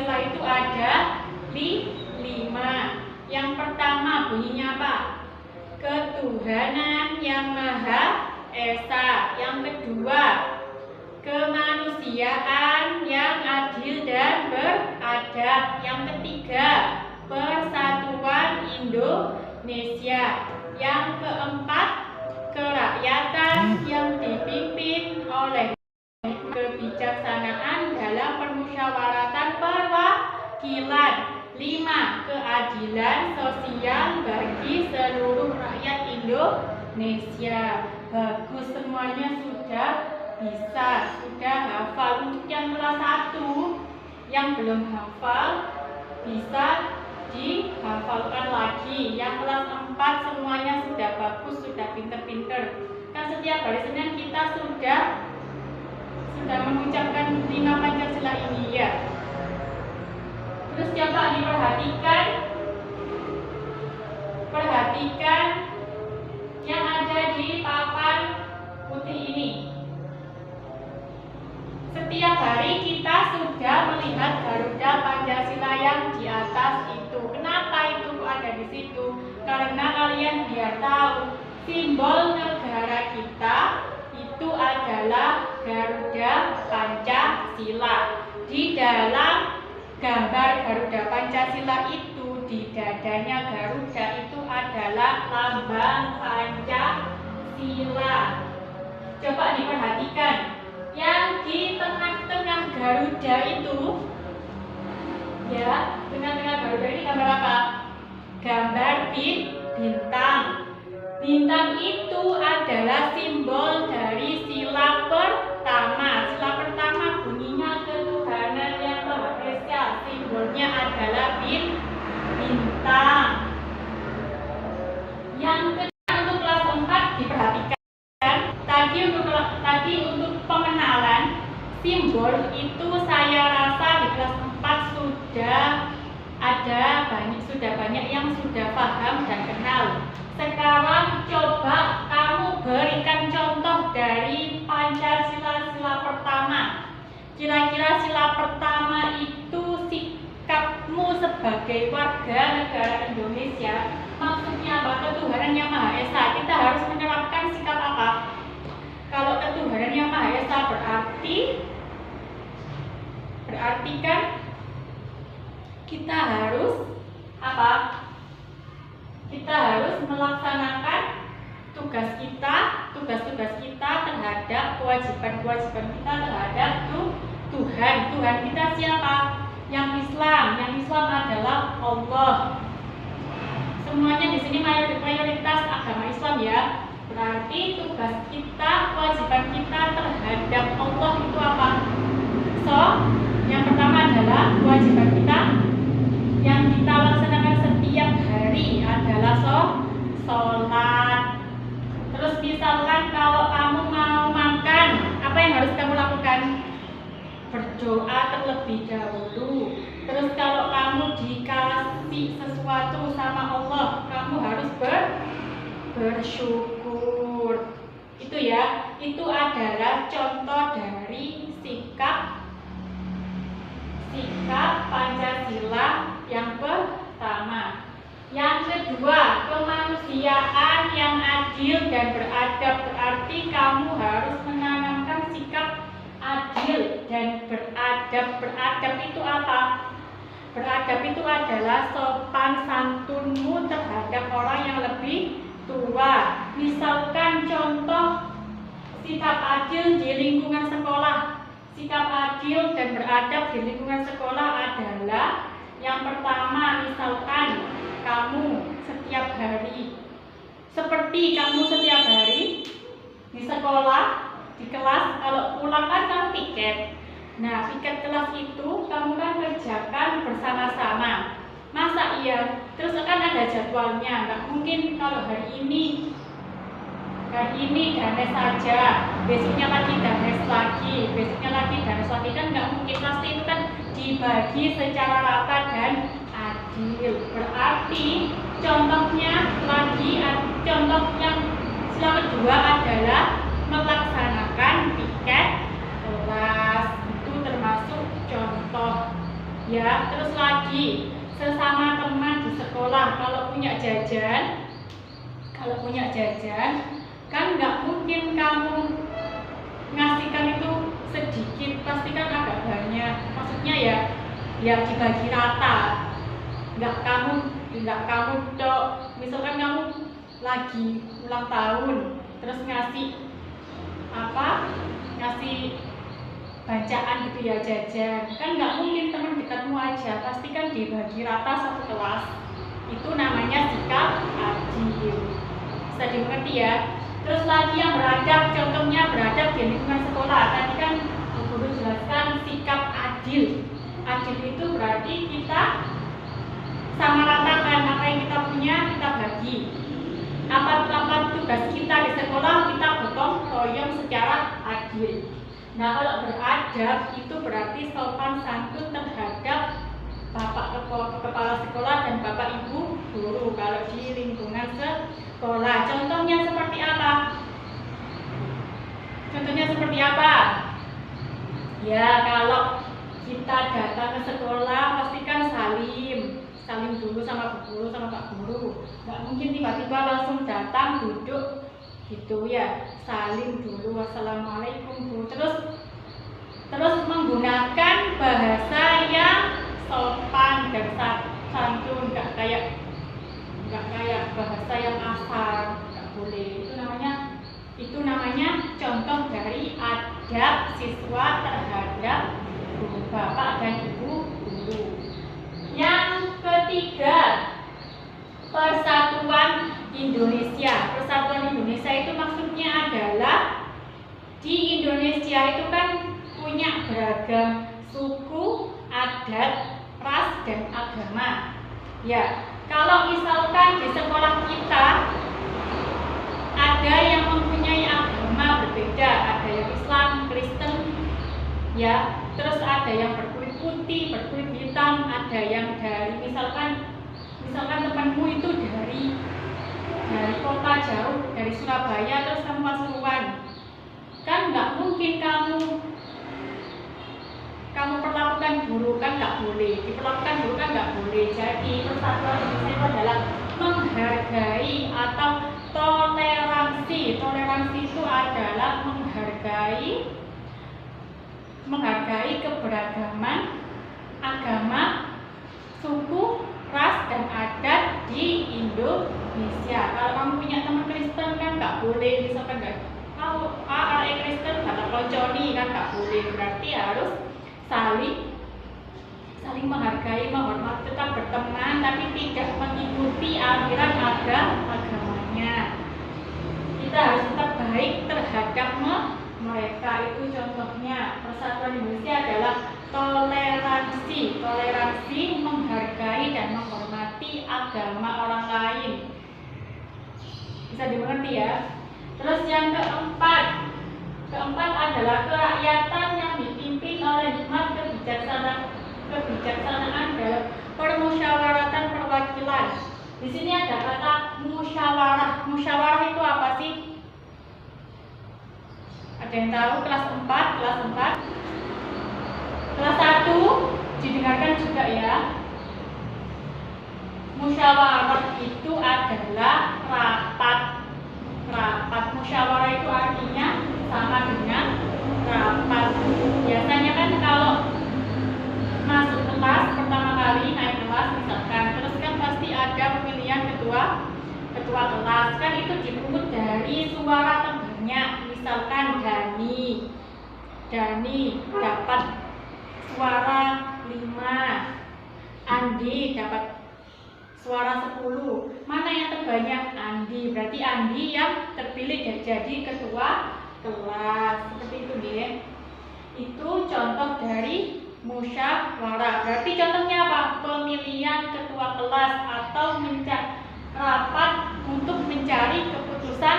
Pancasila itu ada 5. Yang pertama bunyinya apa? Ketuhanan yang Maha Esa. Yang kedua, kemanusiaan yang adil dan beradab. Yang ketiga, persatuan Indonesia. Yang keempat, kerakyatan yang dipimpin oleh kebijaksanaan dalam permusyawaratan perwakilan. 5. Keadilan sosial bagi seluruh rakyat Indonesia. Bagus, semuanya sudah bisa, sudah hafal. Untuk yang kelas 1 yang belum hafal bisa dihafalkan lagi. Yang kelas 4 semuanya sudah bagus, sudah pinter-pinter. Kan setiap hari Senin kita sudah mengucapkan 5 Pancasila ini ya. Terus coba perhatikan yang ada di papan putih ini. Setiap hari kita sudah melihat Garuda Pancasila yang di atas itu. Kenapa itu ada di situ? Karena kalian biar tahu simbol negara kita itu adalah Garuda Pancasila. Di dalam gambar Garuda Pancasila itu, di dadanya Garuda itu adalah lambang Pancasila. Coba diperhatikan, yang di tengah-tengah Garuda itu, ya, tengah-tengah Garuda ini gambar apa? Gambar bintang. Bintang itu adalah simbol dari sila pertama. Sila pertama bunyinya ketuhanan yang Maha Esa. Simbolnya adalah bintang. Yang kedua, untuk kelas 4 diperhatikan. Tadi untuk pengenalan simbol itu saya rasa di kelas 4 sudah banyak yang sudah paham dan kenal. Sekarang coba kamu berikan contoh dari Pancasila sila pertama. Kira-kira sila pertama itu sikapmu sebagai warga negara Indonesia. Maksudnya apa? Ketuhanan yang Maha Esa. Kita harus menerapkan sikap apa? Kalau ketuhanan yang Maha Esa berarti kan kita harus apa? Kita harus melaksanakan tugas kita terhadap kewajiban kita terhadap Tuhan. Tuhan kita siapa? Yang Islam adalah Allah. Semuanya di sini mayoritas agama Islam ya. Berarti tugas kita, kewajiban kita terhadap Allah itu apa? Yang pertama adalah kewajiban kita yang kita laksanakan setiap hari adalah sholat. Terus misalkan kalau kamu mau makan, apa yang harus kamu lakukan? Berdoa terlebih dahulu. Terus kalau kamu dikasih sesuatu sama Allah, kamu harus bersyukur. Itu ya, itu adalah contoh dari sikap Pancasila yang pertama. Yang kedua, kemanusiaan yang adil dan beradab. Berarti kamu harus menanamkan sikap adil dan beradab. Beradab itu apa? Beradab itu adalah sopan santunmu terhadap orang yang lebih tua. Misalkan contoh sikap adil di lingkungan sekolah. Sikap adil dan beradab di lingkungan sekolah adalah yang pertama, misalkan kamu setiap hari di sekolah, di kelas, kalau pulang kan kamu piket. Nah, piket kelas itu kamu kan kerjakan bersama-sama. Masa iya? Terus kan ada jadwalnya. Nggak mungkin kalau hari ini danes saja, besoknya lagi danes lagi, kan nggak mungkin. Pasti itu kan dibagi secara rata dan adil. Berarti contoh yang sila kedua adalah melaksanakan piket kelas. Itu termasuk contoh ya. ya. Terus lagi sesama teman di sekolah kalau punya jajan, kan nggak mungkin kamu ngasihkan itu sedikit, pasti kan agak banyak. Maksudnya ya dibagi rata. Nggak kamu dok. Misalkan kamu lagi ulang tahun, terus ngasih bacaan gitu ya, jajan, kan nggak mungkin teman dekatmu aja, pasti kan dibagi rata satu kelas. Itu namanya sikap adil. Bisa dimengerti ya. Terus lagi yang beradab, contohnya beradab di lingkungan sekolah. Tadi kan guru jelaskan sikap adil. Adil itu berarti kita sama ratakan, apa yang kita punya kita bagi. Apa tugas kita di sekolah kita gotong royong secara adil. Nah, kalau beradab itu berarti sopan santun terhadap bapak kepala sekolah dan bapak ibu guru kalau di lingkungan sekolah. Contohnya seperti apa? Ya, kalau kita datang ke sekolah pastikan salim dulu sama bu guru sama pak guru. Nggak mungkin tiba-tiba langsung datang duduk gitu ya, salim dulu, wassalamualaikum bu, terus menggunakan bahasa yang sopan dan santun, nggak kayak bahasa yang asal, nggak boleh. Itu namanya contoh dari adab siswa terhadap guru, bapak dan ibu guru. Yang ketiga, Persatuan Indonesia. Persatuan Indonesia itu maksudnya adalah di Indonesia itu kan punya beragam suku, adat, ras, dan agama. Ya, kalau misalkan di sekolah kita ada yang mempunyai agama berbeda, ada yang Islam, Kristen, ya, terus ada yang berkulit putih, berkulit hitam, ada yang dari misalkan temanmu itu dari kota jauh, dari Surabaya, terus kamu Pasuruan, kan nggak mungkin kamu perlakukan guru, kan nggak boleh, diperlakukan guru kan nggak boleh. Jadi persatuan Indonesia itu adalah menghargai atau toleransi. Toleransi itu adalah menghargai keberagaman agama, suku, ras, dan adat di Indonesia. Kalau kamu punya teman Kristen kan nggak boleh, misalkan kalau Kristen kata konconi kan nggak boleh. Berarti harus saling menghargai, menghormati, tetap berteman, tapi tidak mengikuti aliran agamanya. Kita harus tetap baik terhadap mereka. Itu contohnya. Persatuan Indonesia adalah toleransi, menghargai dan menghormati agama orang lain. Bisa dimengerti ya. Terus yang keempat adalah kerakyatan yang dipimpin oleh hikmat kebijaksanaan dalam permusyawaratan perwakilan. Di sini ada kata musyawarah. Musyawarah itu apa sih? Ada yang tahu? Kelas 4. Kelas 1 didengarkan juga ya. Musyawarah itu adalah rapat. Musyawarah itu artinya sama dengan rapat. Biasanya kan kalau masuk kelas pertama kali naik kelas misalkan, terus kan pasti ada pemilihan ketua kelas, kan itu dipungut dari suara terbanyak. Misalkan Dani dapat suara 5, Andi dapat suara 10. Mana yang terbanyak? Andi. Berarti Andi yang terpilih jadi ketua kelas. Seperti itu deh. Itu contoh dari musyawarah. Berarti contohnya apa? Pemilihan ketua kelas atau rapat untuk mencari keputusan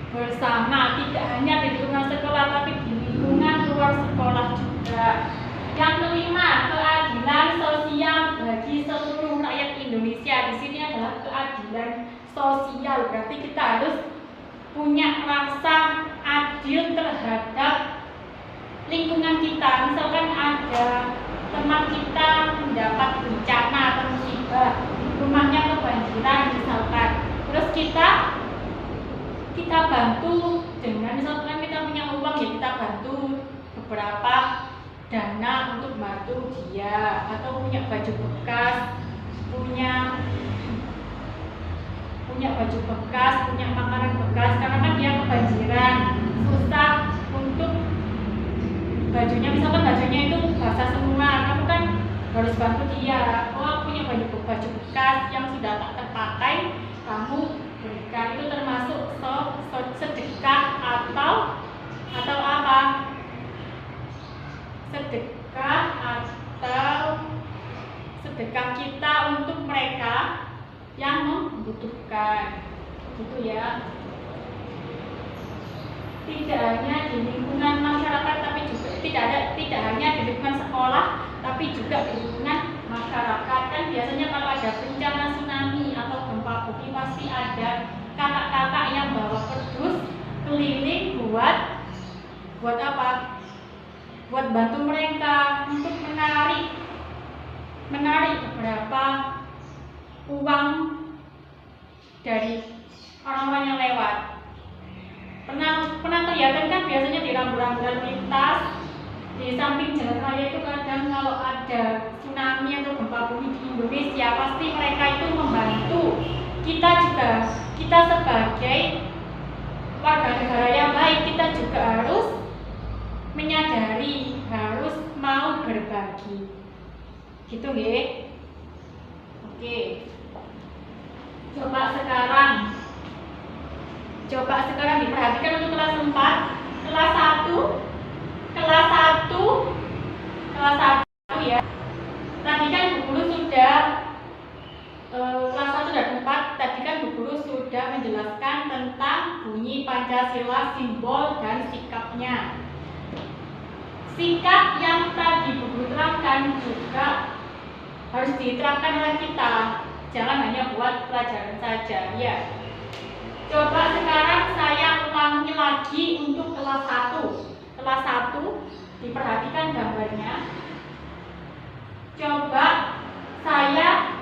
bersama, tidak hanya di lingkungan sekolah tapi di lingkungan luar sekolah juga. Yang kelima, keadilan sosial bagi seluruh rakyat Indonesia. Di sini adalah keadilan sosial, berarti kita harus punya rasa adil terhadap lingkungan kita. Misalkan ada teman kita mendapat bencana atau musibah, rumahnya kebanjiran misalkan, terus kita bantu dengan misalkan kita punya uang ya, kita bantu beberapa dana untuk bantu dia, atau punya baju bekas, punya baju bekas, punya makanan bekas, karena kan dia kebanjiran, susah untuk bajunya, misalkan bajunya itu basah semua, kamu kan harus bantu dia. Oh, aku punya baju bekas yang sudah tak terpakai, kamu berikan. Itu termasuk sedekah atau apa? Sedekah atau sedekah kita untuk mereka yang membutuhkan, gitu ya. Tidak hanya di lingkungan masyarakat, tapi juga tidak hanya di lingkungan sekolah, tapi juga di lingkungan masyarakat. Kan biasanya kalau ada bencana tsunami atau gempa bumi, pasti ada kakak-kakak yang bawa kerdus keliling buat apa? Buat bantu mereka untuk menarik beberapa uang dari orang-orang yang lewat. Pernah kelihatan kan biasanya di rambu-rambu lalu lintas di samping jalan raya itu, kadang kalau ada tsunami atau gempa bumi di Indonesia, pasti mereka itu membantu. Kita sebagai warga negara yang baik, kita juga harus menyadari, harus mau berbagi, gitu nggih. Oke, coba sekarang diperhatikan untuk kelas 4, kelas 1 ya. Tadi kan Bu Guru sudah kelas 1 dan 4, tadi kan Bu Guru sudah menjelaskan tentang bunyi Pancasila, simbol dan sikapnya. Sikap yang tadi Bu Guru terangkan juga harus diterapkan oleh kita, jangan hanya buat pelajaran saja ya. Coba sekarang saya ulangi lagi untuk kelas 1. Kelas 1, diperhatikan gambarnya. Coba saya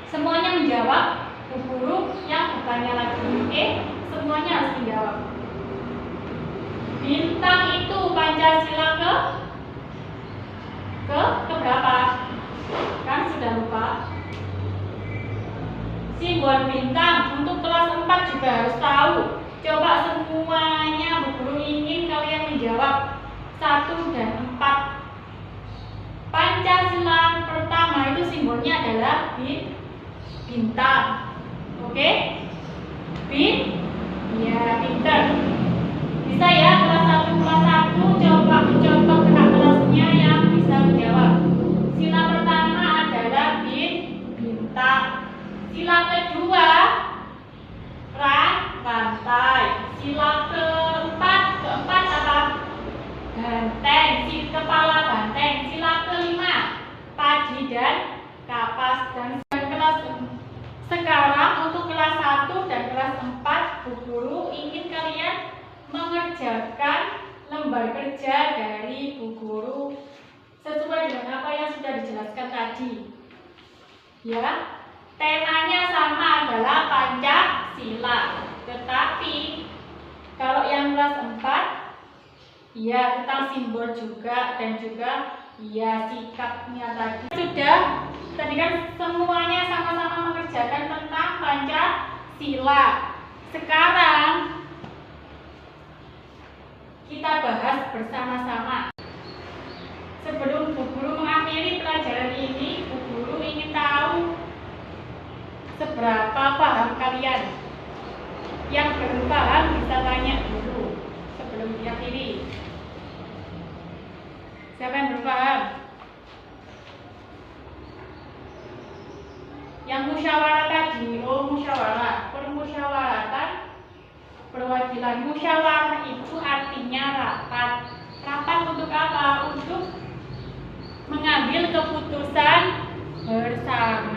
semuanya menjawab, Bu Guru yang bukannya lagi oke, semuanya harus menjawab. Bintang itu Pancasila ke berapa? Kan sudah lupa. Simbol bintang untuk kelas 4 juga harus tahu. Coba semuanya Bu Guru ingin kalian menjawab 1 dan 4. Pancasila pertama itu simbolnya adalah bintang. Oke? Ya, pinter. Bisa ya kelas 1 coba mencontoh kakak kelasnya yang bisa menjawab. Sila pertama adalah bintang. Sila kedua rantai. Sila keempat apa? Banteng, kepala banteng. Sila kelima padi dan kapas. Dan kelas sekarang untuk kelas 1 dan kelas 4, Bu Guru ingin kalian mengerjakan lembar kerja dari Bu Guru sesuai dengan apa yang sudah dijelaskan tadi. Ya. Temanya sama, adalah Pancasila. Tetapi kalau yang kelas 4 ya tentang simbol juga, dan juga ya sikapnya tadi. Tadi kan semuanya sama-sama mengerjakan tentang Pancasila. Sekarang kita bahas bersama-sama. Sebelum Bu Guru mengakhiri pelajaran ini, Bu Guru ingin tahu seberapa paham kalian. Yang belum paham bisa tanya dulu sebelum diakhiri. Siapa yang belum paham? Yang musyawarah tadi, musyawarah, permusyawaratan perwakilan. Musyawarah itu artinya rapat. Rapat untuk apa? Untuk mengambil keputusan bersama.